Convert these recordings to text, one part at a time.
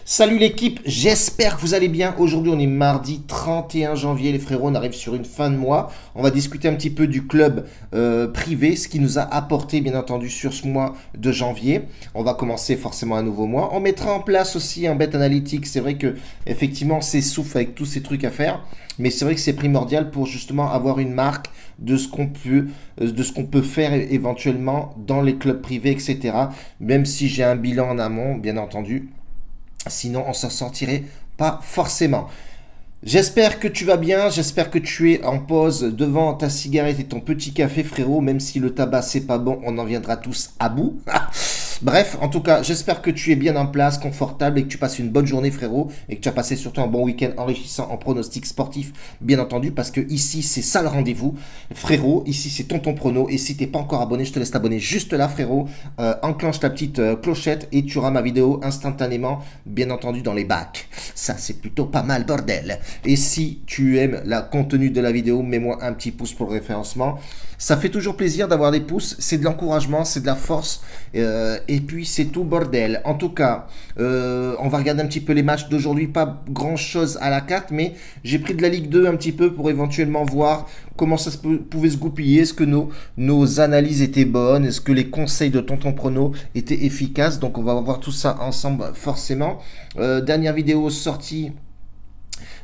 Salut l'équipe, j'espère que vous allez bien. Aujourd'hui on est mardi 31 janvier les frérots, on arrive sur une fin de mois. On va discuter un petit peu du club privé, ce qui nous a apporté bien entendu sur ce mois de janvier. On va commencer forcément un nouveau mois. On mettra en place aussi un bet analytique. C'est vrai que effectivement c'est souffle avec tous ces trucs à faire. Mais c'est vrai que c'est primordial pour justement avoir une marque de ce qu'on peut faire éventuellement dans les clubs privés, etc. Même si j'ai un bilan en amont, bien entendu. Sinon, on s'en sortirait pas forcément. J'espère que tu vas bien, j'espère que tu es en pause devant ta cigarette et ton petit café, frérot. Même si le tabac c'est pas bon, on en viendra tous à bout. Bref, en tout cas, j'espère que tu es bien en place, confortable et que tu passes une bonne journée, frérot, et que tu as passé surtout un bon week-end enrichissant en pronostics sportifs, bien entendu, parce que ici, c'est ça le rendez-vous, frérot. Ici, c'est Tonton Prono, et si t'es pas encore abonné, je te laisse t'abonner juste là, frérot. Enclenche ta petite clochette et tu auras ma vidéo instantanément, bien entendu, dans les bacs. Ça, c'est plutôt pas mal, bordel. Et si tu aimes le contenu de la vidéo, mets-moi un petit pouce pour le référencement. Ça fait toujours plaisir d'avoir des pouces, c'est de l'encouragement, c'est de la force, et puis c'est tout bordel. En tout cas, on va regarder un petit peu les matchs d'aujourd'hui, pas grand chose à la carte, mais j'ai pris de la Ligue 2 un petit peu pour éventuellement voir comment ça pouvait se goupiller, est-ce que nos analyses étaient bonnes, est-ce que les conseils de Tonton Prono étaient efficaces, donc on va voir tout ça ensemble forcément. Dernière vidéo sortie.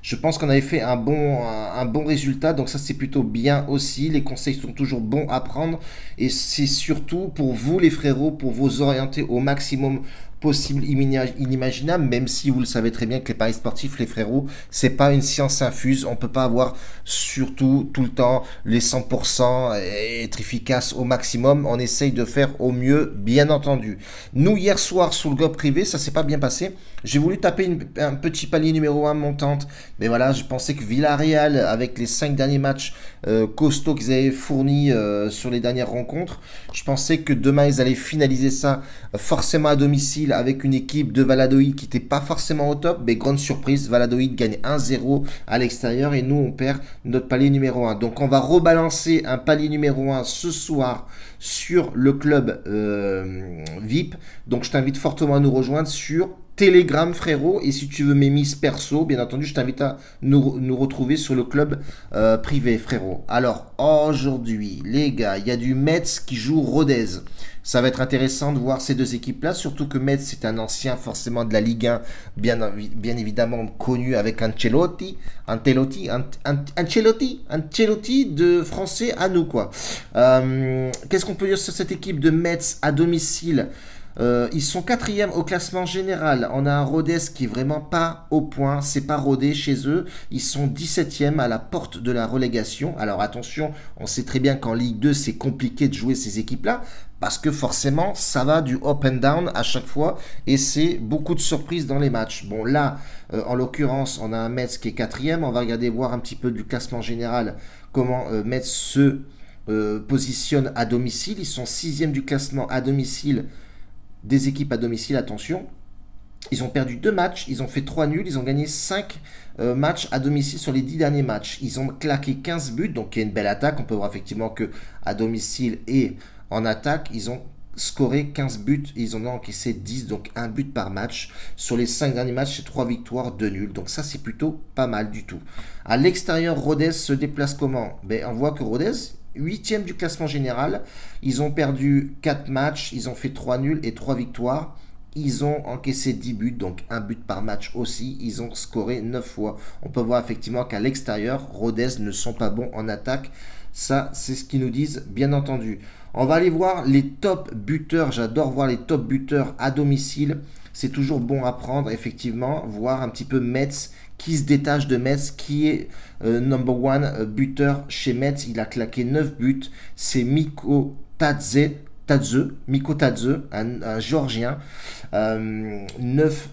Je pense qu'on avait fait un bon résultat, donc ça c'est plutôt bien aussi. Les conseils sont toujours bons à prendre et c'est surtout pour vous les frérots, pour vous orienter au maximum possible, inimaginable, même si vous le savez très bien que les paris sportifs, les frérots, c'est pas une science infuse, on peut pas avoir surtout tout le temps les 100% et être efficace au maximum, on essaye de faire au mieux, bien entendu. Nous, hier soir, sur le GOP privé, ça s'est pas bien passé, j'ai voulu taper un petit palier numéro 1 montante, mais voilà, je pensais que Villarreal, avec les 5 derniers matchs costauds qu'ils avaient fournis sur les dernières rencontres, je pensais que demain, ils allaient finaliser ça forcément à domicile, avec une équipe de Valladolid qui n'était pas forcément au top, mais grande surprise, Valladolid gagne 1-0 à l'extérieur et nous on perd notre palier numéro 1. Donc on va rebalancer un palier numéro 1 ce soir sur le club VIP. Donc je t'invite fortement à nous rejoindre sur Telegram, frérot, et si tu veux mes mises perso, bien entendu, je t'invite à nous retrouver sur le club privé, frérot. Alors, aujourd'hui, les gars, il y a du Metz qui joue Rodez. Ça va être intéressant de voir ces deux équipes-là, surtout que Metz, c'est un ancien forcément de la Ligue 1, bien évidemment connu avec Ancelotti de français à nous, quoi. Qu'est-ce qu'on peut dire sur cette équipe de Metz à domicile? Ils sont quatrième au classement général. On a un Rodez qui est vraiment pas au point. C'est pas rodé chez eux. Ils sont 17e à la porte de la relégation. Alors attention, on sait très bien qu'en Ligue 2, c'est compliqué de jouer ces équipes-là. Parce que forcément, ça va du up and down à chaque fois. Et c'est beaucoup de surprises dans les matchs. Bon là, en l'occurrence, on a un Metz qui est quatrième. On va regarder voir un petit peu du classement général. Comment Metz se positionne à domicile. Ils sont 6e du classement à domicile. Des équipes à domicile, attention. Ils ont perdu 2 matchs, ils ont fait 3 nuls, ils ont gagné 5 matchs à domicile sur les 10 derniers matchs. Ils ont claqué 15 buts, donc il y a une belle attaque. On peut voir effectivement que à domicile et en attaque, ils ont scoré 15 buts, ils en ont encaissé 10, donc 1 but par match. Sur les 5 derniers matchs, c'est 3 victoires, 2 nuls. Donc ça, c'est plutôt pas mal du tout. À l'extérieur, Rodez se déplace comment? Ben, on voit que Rodez, 8e du classement général, ils ont perdu 4 matchs, ils ont fait 3 nuls et 3 victoires. Ils ont encaissé 10 buts, donc 1 but par match aussi. Ils ont scoré 9 fois. On peut voir effectivement qu'à l'extérieur, Rodez ne sont pas bons en attaque. Ça, c'est ce qu'ils nous disent, bien entendu. On va aller voir les top buteurs. J'adore voir les top buteurs à domicile. C'est toujours bon à prendre, effectivement. Voir un petit peu Metz, qui se détache de Metz, qui est number one buteur chez Metz. Il a claqué 9 buts. C'est Miko Tadze, un Géorgien. 9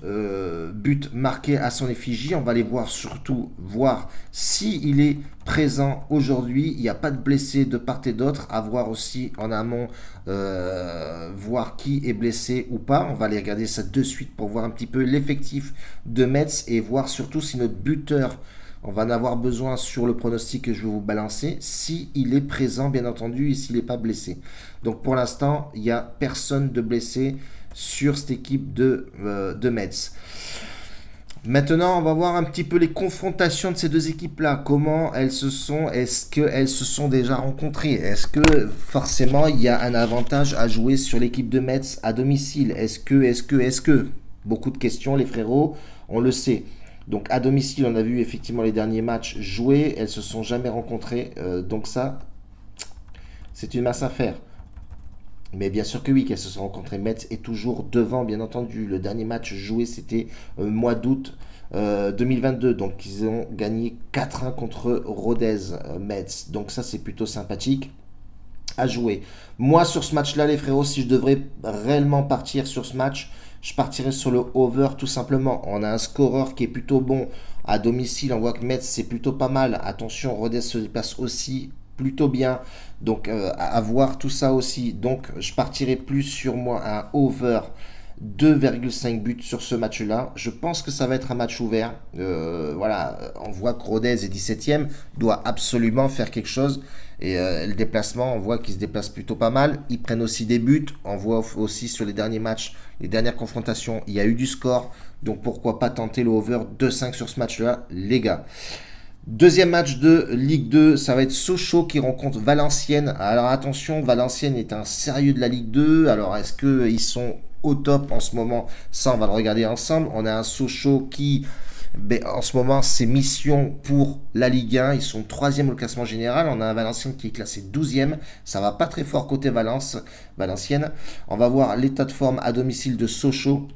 buts marqués à son effigie. On va aller voir surtout, voir s'il est présent aujourd'hui. Il n'y a pas de blessés de part et d'autre. À voir aussi en amont, voir qui est blessé ou pas. On va aller regarder ça de suite pour voir un petit peu l'effectif de Metz et voir surtout si notre buteur, on va en avoir besoin sur le pronostic que je vais vous balancer, s'il est présent bien entendu et s'il n'est pas blessé. Donc pour l'instant, il n'y a personne de blessé sur cette équipe de Metz. Maintenant, on va voir un petit peu les confrontations de ces deux équipes-là. Comment elles se sont, est-ce qu'elles se sont déjà rencontrées? Est-ce que forcément il y a un avantage à jouer sur l'équipe de Metz à domicile? Est-ce que? Beaucoup de questions, les frérots, on le sait. Donc à domicile, on a vu effectivement les derniers matchs jouer. Elles se sont jamais rencontrées. Donc ça, c'est une masse à faire. Mais bien sûr que oui, qu'elles se sont rencontrées. Metz est toujours devant, bien entendu. Le dernier match joué, c'était mois d'août 2022. Donc, ils ont gagné 4-1 contre Rodez, Metz. Donc, ça, c'est plutôt sympathique à jouer. Moi, sur ce match-là, les frérots, si je devrais réellement partir sur ce match, je partirais sur le over, tout simplement. On a un scoreur qui est plutôt bon. À domicile, on voit que Metz, c'est plutôt pas mal. Attention, Rodez se déplace aussi plutôt bien, donc à voir tout ça aussi. Donc je partirai plus sur moi un over 2,5 buts sur ce match-là. Je pense que ça va être un match ouvert. Voilà, on voit que Rodez est 17e, doit absolument faire quelque chose. Et le déplacement, on voit qu'ils se déplacent plutôt pas mal. Ils prennent aussi des buts. On voit aussi sur les derniers matchs, les dernières confrontations, il y a eu du score. Donc pourquoi pas tenter le over 2,5 sur ce match-là, les gars. Deuxième match de Ligue 2, ça va être Sochaux qui rencontre Valenciennes. Alors attention, Valenciennes est un sérieux de la Ligue 2. Alors est-ce qu'ils sont au top en ce moment? Ça, on va le regarder ensemble. On a un Sochaux qui, en ce moment, c'est mission pour la Ligue 1. Ils sont 3e au classement général. On a un Valenciennes qui est classé 12e. Ça va pas très fort côté Valenciennes. On va voir l'état de forme à domicile de Sochaux.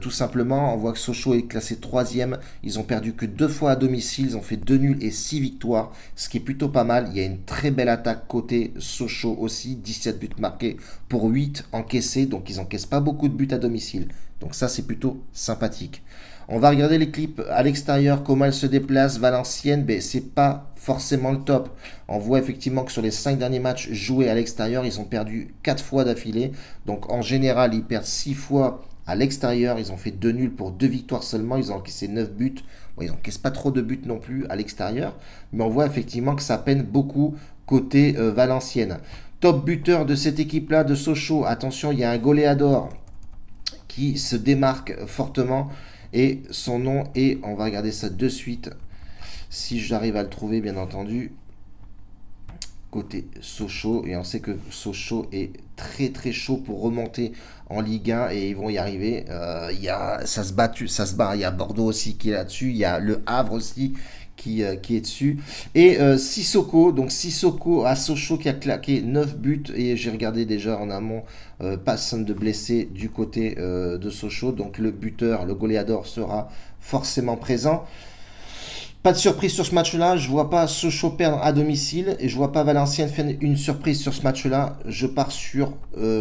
Tout simplement, on voit que Sochaux est classé 3e. Ils ont perdu que 2 fois à domicile. Ils ont fait 2 nuls et 6 victoires, ce qui est plutôt pas mal. Il y a une très belle attaque côté Sochaux aussi. 17 buts marqués pour 8 encaissés. Donc, ils n'encaissent pas beaucoup de buts à domicile. Donc, ça, c'est plutôt sympathique. On va regarder les clips à l'extérieur, comment elles se déplacent. Valenciennes, c'est pas forcément le top. On voit effectivement que sur les 5 derniers matchs joués à l'extérieur, ils ont perdu 4 fois d'affilée. Donc, en général, ils perdent 6 fois à l'extérieur. Ils ont fait 2 nuls pour 2 victoires seulement. Ils ont encaissé 9 buts. Bon, ils n'encaissent pas trop de buts non plus à l'extérieur. Mais on voit effectivement que ça peine beaucoup côté Valenciennes. Top buteur de cette équipe-là de Sochaux. Attention, il y a un goléador qui se démarque fortement. Et son nom est, on va regarder ça de suite, si j'arrive à le trouver bien entendu, côté Sochaux. Et on sait que Sochaux est très très chaud pour remonter en Ligue 1 et ils vont y arriver. Ça se bat. Il y a Bordeaux aussi qui est là-dessus. Il y a Le Havre aussi qui est dessus. Et Sissoko, donc Sissoko à Sochaux qui a claqué 9 buts. Et j'ai regardé déjà en amont, personne de blessé du côté de Sochaux. Donc le buteur, le goléador sera forcément présent. Pas de surprise sur ce match-là, je vois pas Sochaux perdre à domicile et je vois pas Valenciennes faire une surprise sur ce match-là. Je pars sur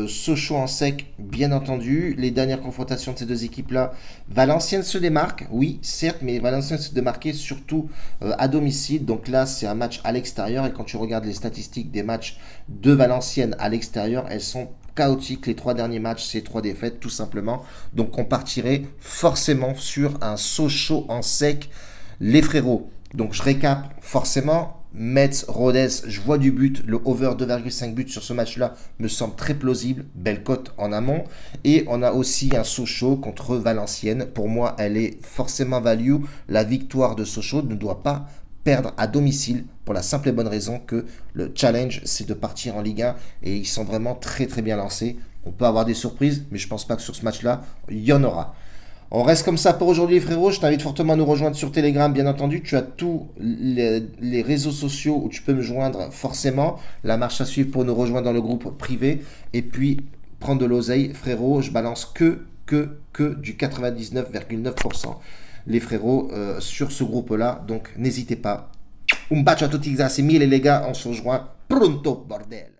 Sochaux en sec, bien entendu. Les dernières confrontations de ces deux équipes-là, Valenciennes se démarque, oui, certes, mais Valenciennes se démarquait surtout à domicile. Donc là, c'est un match à l'extérieur et quand tu regardes les statistiques des matchs de Valenciennes à l'extérieur, elles sont chaotiques. Les 3 derniers matchs, c'est 3 défaites, tout simplement. Donc on partirait forcément sur un Sochaux en sec, les frérots. Donc je récap forcément, Metz, Rodez, je vois du but, le over 2,5 buts sur ce match-là me semble très plausible, belle cote en amont. Et on a aussi un Sochaux contre Valenciennes, pour moi elle est forcément value, la victoire de Sochaux ne doit pas perdre à domicile pour la simple et bonne raison que le challenge c'est de partir en Ligue 1 et ils sont vraiment très très bien lancés. On peut avoir des surprises, mais je pense pas que sur ce match-là, il y en aura. On reste comme ça pour aujourd'hui les frérots, je t'invite fortement à nous rejoindre sur Telegram, bien entendu, tu as tous les réseaux sociaux où tu peux me joindre forcément, la marche à suivre pour nous rejoindre dans le groupe privé, et puis prendre de l'oseille, frérot, je balance que du 99,9% les frérots sur ce groupe-là, donc n'hésitez pas. Un bacio a tutti, grazie mille les gars, on se rejoint pronto, bordel.